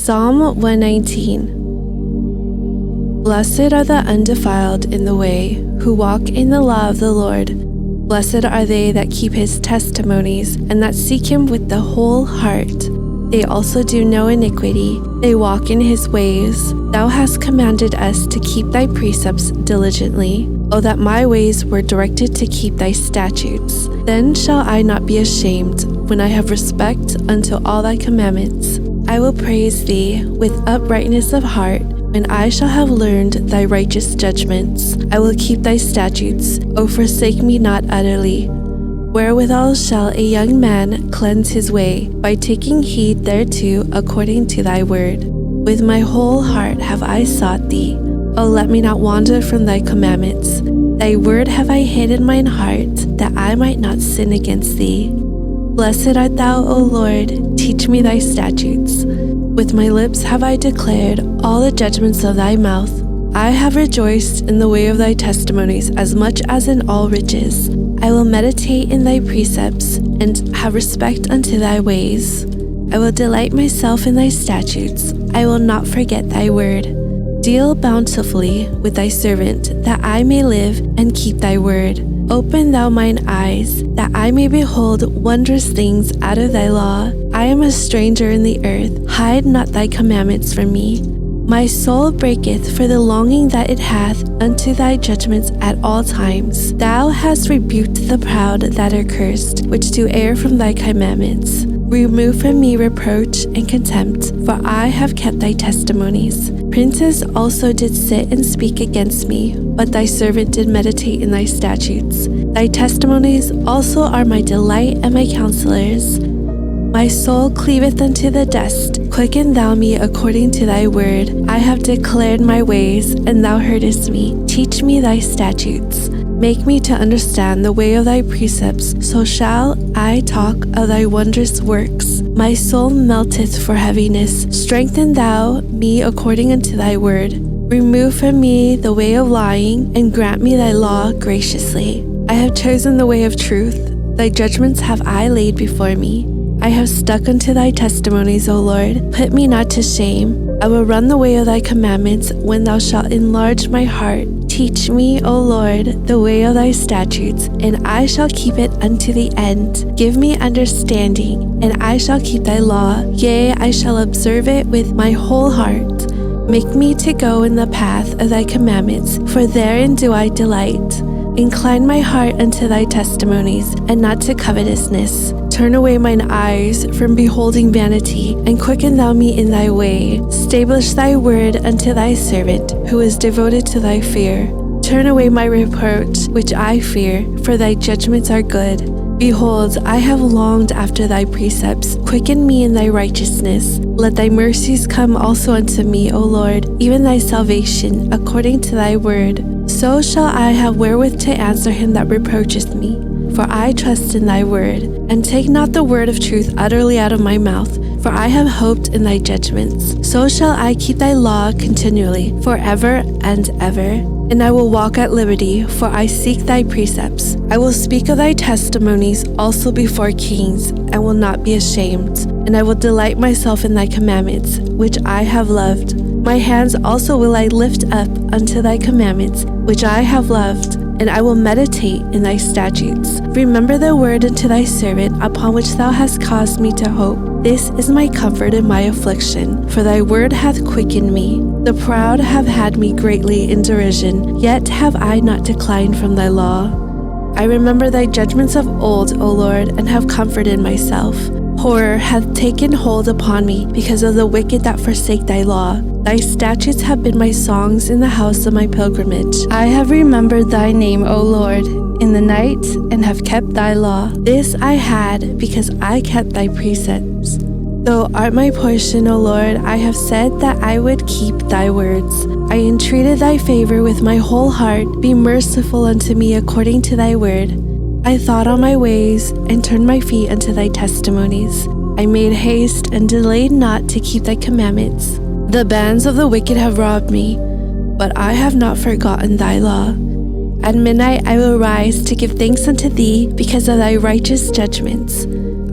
Psalm 119. Blessed are the undefiled in the way, who walk in the law of the Lord. Blessed are they that keep his testimonies, and that seek him with the whole heart. They also do no iniquity, they walk in his ways. Thou hast commanded us to keep thy precepts diligently. O that my ways were directed to keep thy statutes. Then shall I not be ashamed, when I have respect unto all thy commandments. I will praise thee with uprightness of heart, when I shall have learned thy righteous judgments. I will keep thy statutes, O forsake me not utterly. Wherewithal shall a young man cleanse his way, by taking heed thereto according to thy word. With my whole heart have I sought thee. O let me not wander from thy commandments. Thy word have I hid in mine heart, that I might not sin against thee. Blessed art thou, O Lord, teach me thy statutes. With my lips have I declared all the judgments of thy mouth. I have rejoiced in the way of thy testimonies as much as in all riches. I will meditate in thy precepts, and have respect unto thy ways. I will delight myself in thy statutes. I will not forget thy word. Deal bountifully with thy servant, that I may live and keep thy word. Open thou mine eyes, that I may behold wondrous things out of thy law. I am a stranger in the earth, hide not thy commandments from me. My soul breaketh for the longing that it hath unto thy judgments at all times. Thou hast rebuked the proud that are cursed, which do err from thy commandments. Remove from me reproach and contempt, for I have kept thy testimonies. Princes also did sit and speak against me, but thy servant did meditate in thy statutes. Thy testimonies also are my delight and my counselors. My soul cleaveth unto the dust. Quicken thou me according to thy word. I have declared my ways, and thou heardest me. Teach me thy statutes. Make me to understand the way of thy precepts, so shall I talk of thy wondrous works. My soul melteth for heaviness. Strengthen thou me according unto thy word. Remove from me the way of lying, and grant me thy law graciously. I have chosen the way of truth. Thy judgments have I laid before me. I have stuck unto thy testimonies, O Lord. Put me not to shame. I will run the way of thy commandments when thou shalt enlarge my heart. Teach me, O Lord, the way of thy statutes, and I shall keep it unto the end. Give me understanding, and I shall keep thy law. Yea, I shall observe it with my whole heart. Make me to go in the path of thy commandments, for therein do I delight. Incline my heart unto thy testimonies, and not to covetousness. Turn away mine eyes from beholding vanity, and quicken thou me in thy way. Stablish thy word unto thy servant, who is devoted to thy fear. Turn away my reproach, which I fear, for thy judgments are good. Behold, I have longed after thy precepts. Quicken me in thy righteousness. Let thy mercies come also unto me, O Lord, even thy salvation, according to thy word. So shall I have wherewith to answer him that reproacheth me. For I trust in thy word, and take not the word of truth utterly out of my mouth, for I have hoped in thy judgments. So shall I keep thy law continually, forever and ever. And I will walk at liberty, for I seek thy precepts. I will speak of thy testimonies also before kings, and will not be ashamed. And I will delight myself in thy commandments, which I have loved. My hands also will I lift up unto thy commandments, which I have loved, and I will meditate in thy statutes. Remember the word unto thy servant, upon which thou hast caused me to hope. This is my comfort in my affliction, for thy word hath quickened me. The proud have had me greatly in derision, yet have I not declined from thy law. I remember thy judgments of old, O Lord, and have comforted myself. Horror hath taken hold upon me because of the wicked that forsake thy law. Thy statutes have been my songs in the house of my pilgrimage. I have remembered thy name, O Lord, in the night, and have kept thy law. This I had because I kept thy precepts. Thou art my portion, O Lord, I have said that I would keep thy words. I entreated thy favor with my whole heart. Be merciful unto me according to thy word. I thought on my ways, and turned my feet unto thy testimonies. I made haste, and delayed not to keep thy commandments. The bands of the wicked have robbed me, but I have not forgotten thy law. At midnight I will rise to give thanks unto thee because of thy righteous judgments.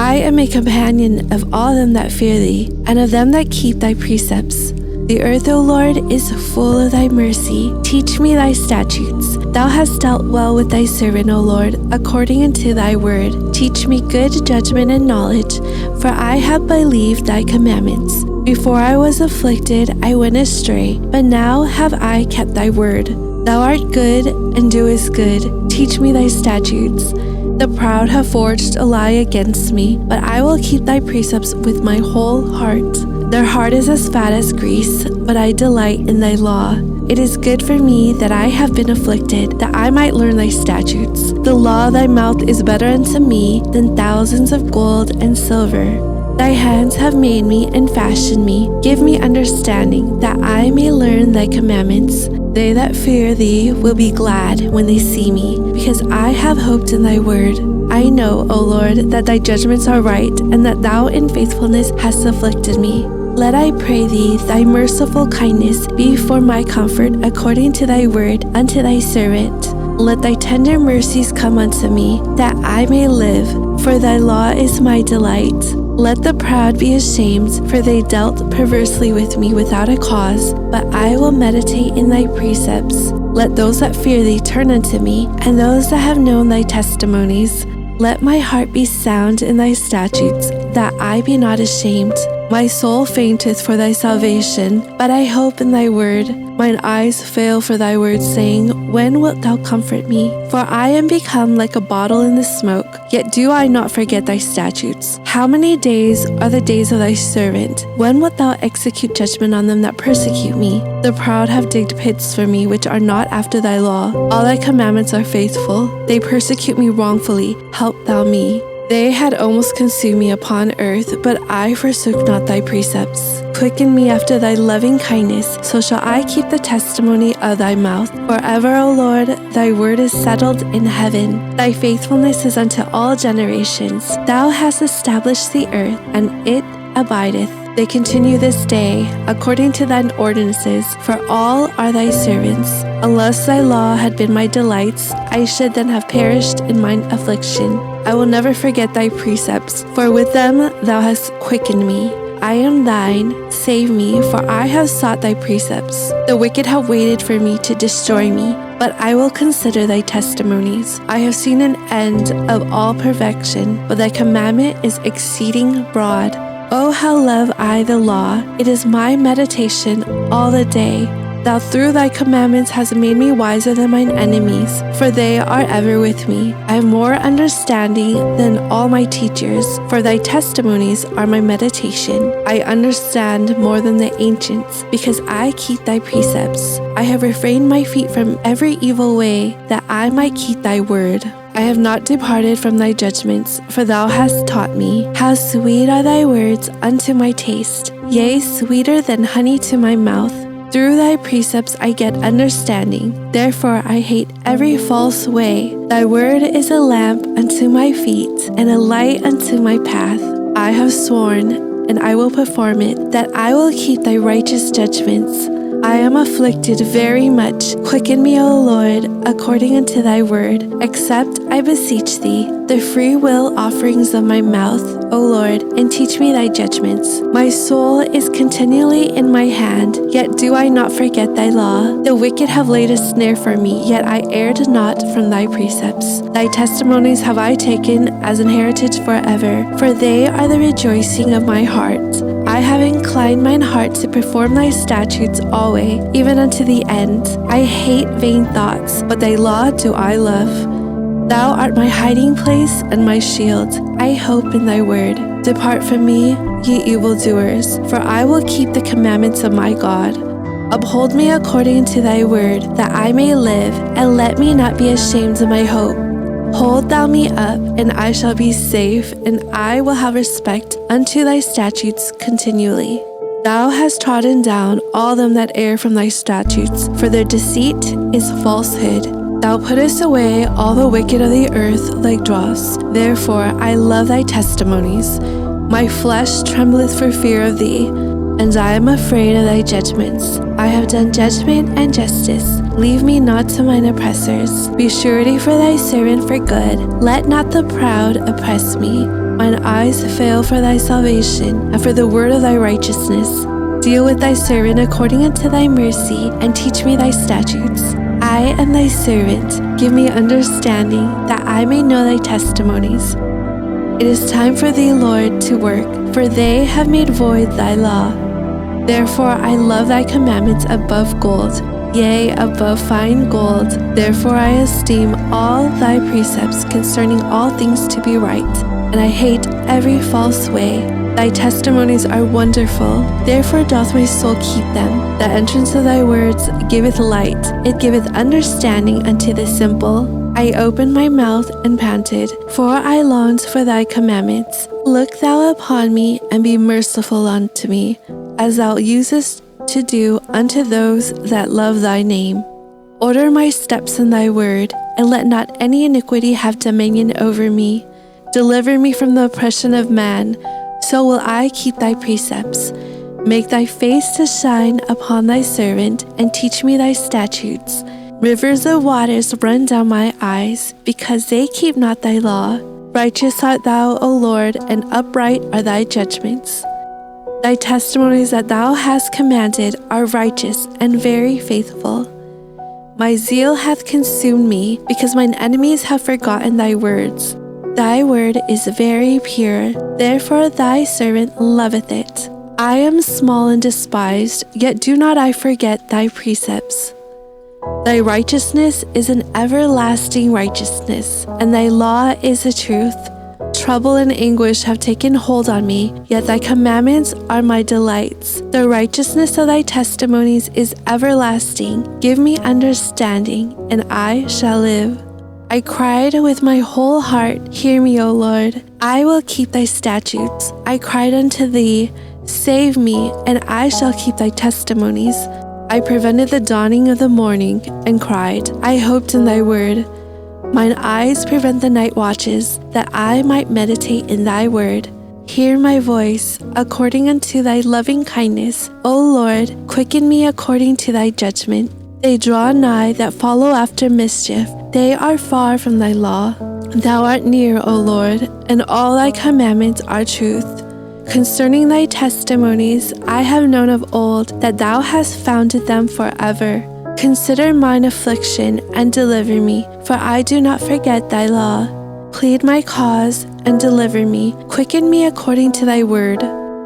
I am a companion of all them that fear thee, and of them that keep thy precepts. The earth, O Lord, is full of thy mercy. Teach me thy statutes. Thou hast dealt well with thy servant, O Lord, according unto thy word. Teach me good judgment and knowledge, for I have believed thy commandments. Before I was afflicted, I went astray, but now have I kept thy word. Thou art good and doest good. Teach me thy statutes. The proud have forged a lie against me, but I will keep thy precepts with my whole heart. Their heart is as fat as grease, but I delight in thy law. It is good for me that I have been afflicted, that I might learn thy statutes. The law of thy mouth is better unto me than thousands of gold and silver. Thy hands have made me and fashioned me. Give me understanding, that I may learn thy commandments. They that fear thee will be glad when they see me, because I have hoped in thy word. I know, O Lord, that thy judgments are right, and that thou in faithfulness hast afflicted me. Let I pray thee, thy merciful kindness be for my comfort, according to thy word unto thy servant. Let thy tender mercies come unto me, that I may live, for thy law is my delight. Let the proud be ashamed, for they dealt perversely with me without a cause, but I will meditate in thy precepts. Let those that fear thee turn unto me, and those that have known thy testimonies. Let my heart be sound in thy statutes, that I be not ashamed. My soul fainteth for thy salvation, but I hope in thy word. Mine eyes fail for thy word, saying, when wilt thou comfort me? For I am become like a bottle in the smoke, yet do I not forget thy statutes. How many days are the days of thy servant? When wilt thou execute judgment on them that persecute me? The proud have digged pits for me, which are not after thy law. All thy commandments are faithful. They persecute me wrongfully. Help thou me. They had almost consumed me upon earth, but I forsook not thy precepts. Quicken me after thy loving kindness, so shall I keep the testimony of thy mouth. Forever, O Lord, thy word is settled in heaven. Thy faithfulness is unto all generations. Thou hast established the earth, and it abideth. They continue this day, according to thine ordinances, for all are thy servants. Unless thy law had been my delights, I should then have perished in mine affliction. I will never forget thy precepts, for with them thou hast quickened me. I am thine, save me, for I have sought thy precepts. The wicked have waited for me to destroy me, but I will consider thy testimonies. I have seen an end of all perfection, but thy commandment is exceeding broad. Oh, how love I the law! It is my meditation all the day. Thou through thy commandments hast made me wiser than mine enemies, for they are ever with me. I have more understanding than all my teachers, for thy testimonies are my meditation. I understand more than the ancients, because I keep thy precepts. I have refrained my feet from every evil way, that I might keep thy word. I have not departed from thy judgments, for thou hast taught me. How sweet are thy words unto my taste, yea, sweeter than honey to my mouth. Through thy precepts I get understanding, therefore I hate every false way. Thy word is a lamp unto my feet, and a light unto my path. I have sworn, and I will perform it, that I will keep thy righteous judgments. I am afflicted very much. Quicken me, O Lord, according unto thy word. Accept, I beseech thee, the free will offerings of my mouth, O Lord, and teach me thy judgments. My soul is continually in my hand, yet do I not forget thy law. The wicked have laid a snare for me, yet I erred not from thy precepts. Thy testimonies have I taken as an heritage forever, for they are the rejoicing of my heart. I have inclined mine heart to perform thy statutes always, even unto the end. I hate vain thoughts, but thy law do I love. Thou art my hiding place and my shield. I hope in thy word. Depart from me, ye evildoers, for I will keep the commandments of my God. Uphold me according to thy word, that I may live, and let me not be ashamed of my hope. Hold thou me up, and I shall be safe, and I will have respect unto thy statutes continually. Thou hast trodden down all them that err from thy statutes, for their deceit is falsehood. Thou puttest away all the wicked of the earth like dross. Therefore I love thy testimonies. My flesh trembleth for fear of thee, and I am afraid of thy judgments. I have done judgment and justice. Leave me not to mine oppressors. Be surety for thy servant for good. Let not the proud oppress me. Mine eyes fail for thy salvation, and for the word of thy righteousness. Deal with thy servant according unto thy mercy, and teach me thy statutes. I am thy servant. Give me understanding, that I may know thy testimonies. It is time for thee, Lord, to work, for they have made void thy law. Therefore I love thy commandments above gold, yea, above fine gold. Therefore I esteem all thy precepts concerning all things to be right, and I hate every false way. Thy testimonies are wonderful, therefore doth my soul keep them. The entrance of thy words giveth light, it giveth understanding unto the simple. I opened my mouth and panted, for I longed for thy commandments. Look thou upon me, and be merciful unto me, as thou usest to do unto those that love thy name. Order my steps in thy word, and let not any iniquity have dominion over me. Deliver me from the oppression of man, so will I keep thy precepts. Make thy face to shine upon thy servant, and teach me thy statutes. Rivers of waters run down my eyes, because they keep not thy law. Righteous art thou, O Lord, and upright are thy judgments. Thy testimonies that thou hast commanded are righteous and very faithful. My zeal hath consumed me, because mine enemies have forgotten thy words. Thy word is very pure, therefore thy servant loveth it. I am small and despised, yet do not I forget thy precepts. Thy righteousness is an everlasting righteousness, and thy law is the truth. Trouble and anguish have taken hold on me, yet thy commandments are my delights. The righteousness of thy testimonies is everlasting. Give me understanding, and I shall live. I cried with my whole heart, hear me, O Lord. I will keep thy statutes. I cried unto thee, save me, and I shall keep thy testimonies. I prevented the dawning of the morning, and cried, I hoped in thy word. Mine eyes prevent the night watches, that I might meditate in thy word. Hear my voice, according unto thy loving kindness. O Lord, quicken me according to thy judgment. They draw nigh that follow after mischief. They are far from thy law. Thou art near, O Lord, and all thy commandments are truth. Concerning thy testimonies, I have known of old that thou hast founded them forever. Consider mine affliction and deliver me, for I do not forget thy law. Plead my cause and deliver me. Quicken me according to thy word.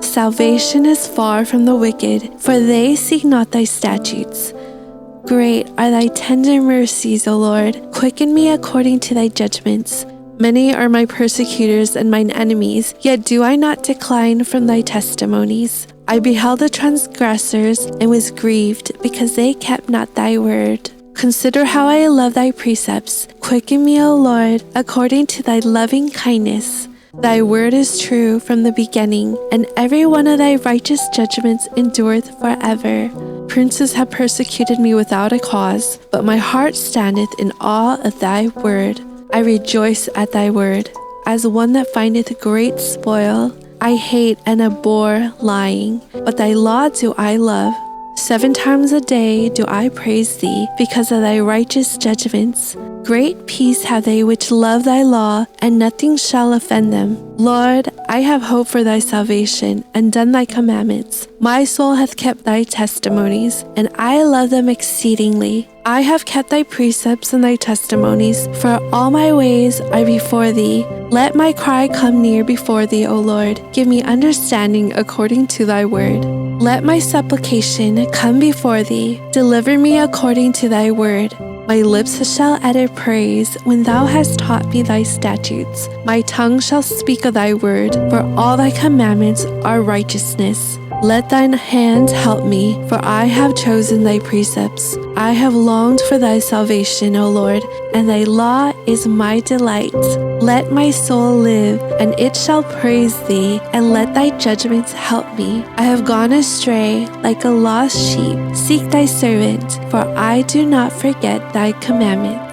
Salvation is far from the wicked, for they seek not thy statutes. Great are thy tender mercies, O Lord. Quicken me according to thy judgments. Many are my persecutors and mine enemies, yet do I not decline from thy testimonies. I beheld the transgressors and was grieved, because they kept not thy word. Consider how I love thy precepts. Quicken me, O Lord, according to thy loving kindness. Thy word is true from the beginning, and every one of thy righteous judgments endureth forever. Princes have persecuted me without a cause, but my heart standeth in awe of thy word. I rejoice at thy word, as one that findeth great spoil. I hate and abhor lying, but thy law do I love. 7 times a day do I praise thee, because of thy righteous judgments. Great peace have they which love thy law, and nothing shall offend them. Lord, I have hope for thy salvation, and done thy commandments. My soul hath kept thy testimonies, and I love them exceedingly. I have kept thy precepts and thy testimonies, for all my ways are before thee. Let my cry come near before thee, O Lord. Give me understanding according to thy word. Let my supplication come before thee. Deliver me according to thy word. My lips shall utter praise when thou hast taught me thy statutes. My tongue shall speak of thy word, for all thy commandments are righteousness. Let thine hand help me, for I have chosen thy precepts. I have longed for thy salvation, O Lord, and thy law is my delight. Let my soul live, and it shall praise thee, and let thy judgments help me. I have gone astray like a lost sheep. Seek thy servant, for I do not forget thy commandments.